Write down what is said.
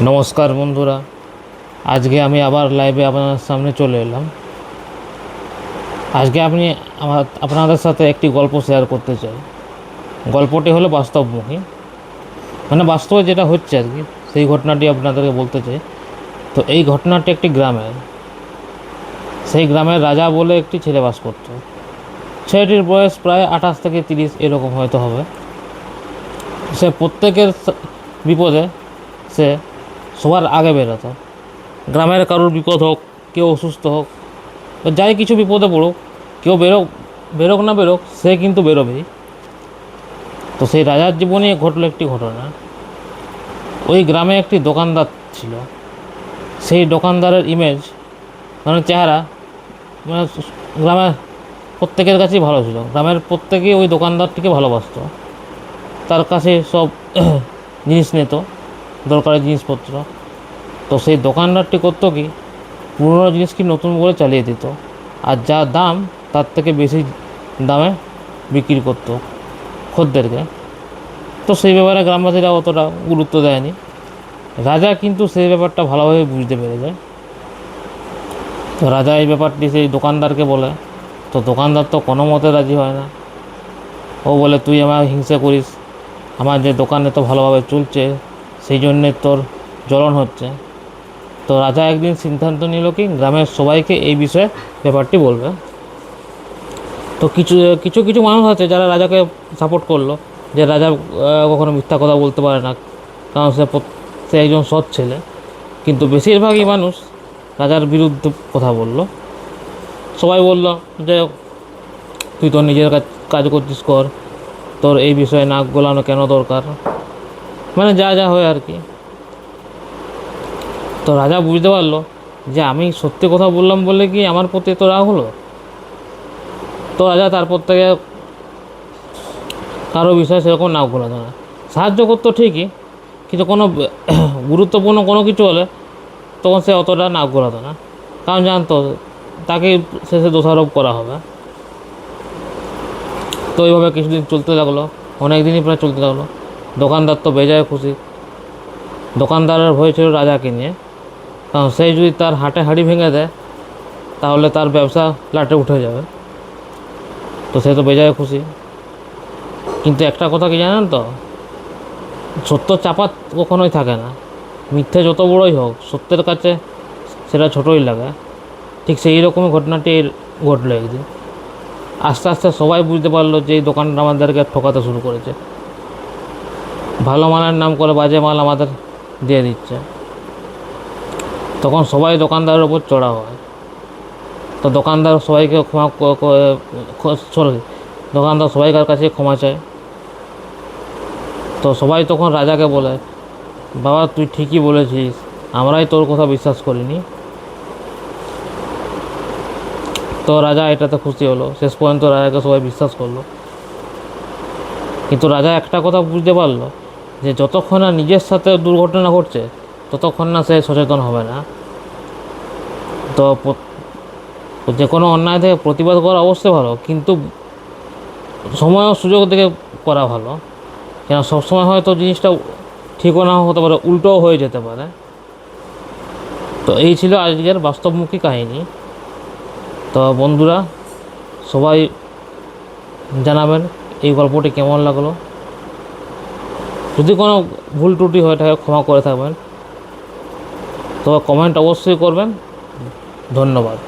নমস্কার বন্ধুরা, আজকে আমি আবার লাইভে আপনাদের সামনে চলে এলাম। আজকে আপনাদের সাথে একটি গল্প শেয়ার করতে চাই। গল্পটি হলো বাস্তবমুখী, মানে বাস্তবে যেটা হচ্ছে আর কি, সেই ঘটনাটি আপনাদেরকে বলতে চাই। তো এই ঘটনাটি একটি গ্রামের। সেই গ্রামের রাজা বলে একটি ছেলে বাস করত। ছেলেটির বয়স প্রায় 28 থেকে 30 এরকম হয়তো হবে। সে প্রত্যেকের বিপদে সে সবার আগে বেরোতো। গ্রামের কারোর বিপদ হোক, কেউ অসুস্থ হোক, যাই কিছু বিপদে পড়ুক, কেউ বেরোক না বেরোক, সে কিন্তু বেরোবেই। তো সেই রাজার জীবনে ঘটলো একটি ঘটনা। ওই গ্রামে একটি দোকানদার ছিল। সেই দোকানদারের ইমেজ, মানে চেহারা, মানে গ্রামের প্রত্যেকের কাছেই ভালো ছিল। গ্রামের প্রত্যেকেই ওই দোকানদারটিকে ভালোবাসত। তার কাছে সব জিনিস নিত, দরকারি জিনিসপত্র। তো সেই দোকানদারটি করতো কি, পুরোনো জিনিস কি নতুন করে চালিয়ে দিত, আর যা দাম তার থেকে বেশি দামে বিক্রি করতো খদ্দেরকে। তো সেই ব্যাপারে গ্রামবাসীরা অতটা গুরুত্ব দেয়নি। রাজা কিন্তু সেই ব্যাপারটা ভালোভাবে বুঝতে পেরে যায়। তো রাজা এই ব্যাপারটি সেই দোকানদারকে বলে। তো দোকানদার তো কোনো মতে রাজি হয় না। ও বলে, তুই আমার হিংসা করিস, আমার যে দোকানে তো ভালোভাবে চলছে সেই জন্যে তোর জ্বলন হচ্ছে। তো রাজা একদিন সিদ্ধান্ত নিল কি, গ্রামের সবাইকে এই বিষয়ে ব্যাপারটি বলবে। তো কিছু কিছু কিছু মানুষ আছে যারা রাজাকে সাপোর্ট করলো, যে রাজা কখনো মিথ্যা কথা বলতে পারে না, কারণ সে একজন সৎ ছেলে। কিন্তু বেশিরভাগই মানুষ রাজার বিরুদ্ধে কথা বলল। সবাই বলল যে, তুই তোর নিজের কাজ করছিস, কর, তোর এই বিষয়ে নাক গলানো কেন দরকার, মানে যা যা হয় আর কি। তো রাজা বুঝতে পারলো যে আমি সত্যি কথা বললাম বলে কি আমার প্রতি এত রাগ হলো। তো রাজা তারপর থেকে কারো বিষয়ে সেরকম নাক গলাতো না। সাহায্য করতো ঠিকই, কিন্তু কোনো গুরুত্বপূর্ণ কোনো কিছু হলে তখন সে অতটা নাক গলাতো না, কারণ জানতো তাকে শেষে দোষারোপ করা হবে। তো এইভাবে কিছুদিন চলতে লাগলো, অনেক দিনই প্রায় চলতে লাগলো। দোকানদার তো বেজায় খুশি। দোকানদারের ভয় ছিল রাজাকে নিয়ে, কারণ সেই যদি তার হাটে হাঁড়ি ভেঙে দেয় তাহলে তার ব্যবসা লাটে উঠে যাবে। তো সে তো বেজায় খুশি। কিন্তু একটা কথা কি জানেন তো, সত্য চাপা কখনোই থাকে না। মিথ্যে যত বড়ই হোক, সত্যের কাছে সেটা ছোটোই লাগে। ঠিক সেই রকমই ঘটনাটি ঘটলো একদিন। আস্তে আস্তে সবাই বুঝতে পারলো যে এই দোকানটা আমাদেরকে ঠকাতে শুরু করেছে, ভালো মালের নাম করে বাজে মাল আমাদের দিয়ে দিচ্ছে। তখন সবাই দোকানদারের ওপর চড়া হয়। তো দোকানদার সবাইকে দোকানদার সবাইকার কাছে ক্ষমা চায়। তো সবাই তখন রাজাকে বলে, বাবা তুই ঠিকই বলেছিস, আমরাই তোর কথা বিশ্বাস করিনি। তো রাজা এটাতে খুশি হলো। শেষ পর্যন্ত রাজাকে সবাই বিশ্বাস করলো। কিন্তু রাজা একটা কথা বুঝতে পারলো, যে যতক্ষণ না নিজের সাথে দুর্ঘটনা ঘটছে ততক্ষণ না সে সচেতন হবে না। তো যে কোনো অন্যায় থেকে প্রতিবাদ করা অবশ্যই ভালো, কিন্তু সময় ও সুযোগ থেকে করা ভালো। কেন সবসময় হয়তো জিনিসটা ঠিকও না হতে পারে, উল্টোও হয়ে যেতে পারে। তো এই ছিল আজকের বাস্তবমুখী কাহিনী। তো বন্ধুরা, সবাই জানাবেন এই গল্পটি কেমন লাগলো। যদি কোনো ভুল ত্রুটি হয়ে থাকে ক্ষমা করে থাকবেন। তো কমেন্ট অবশ্যই করবেন। ধন্যবাদ।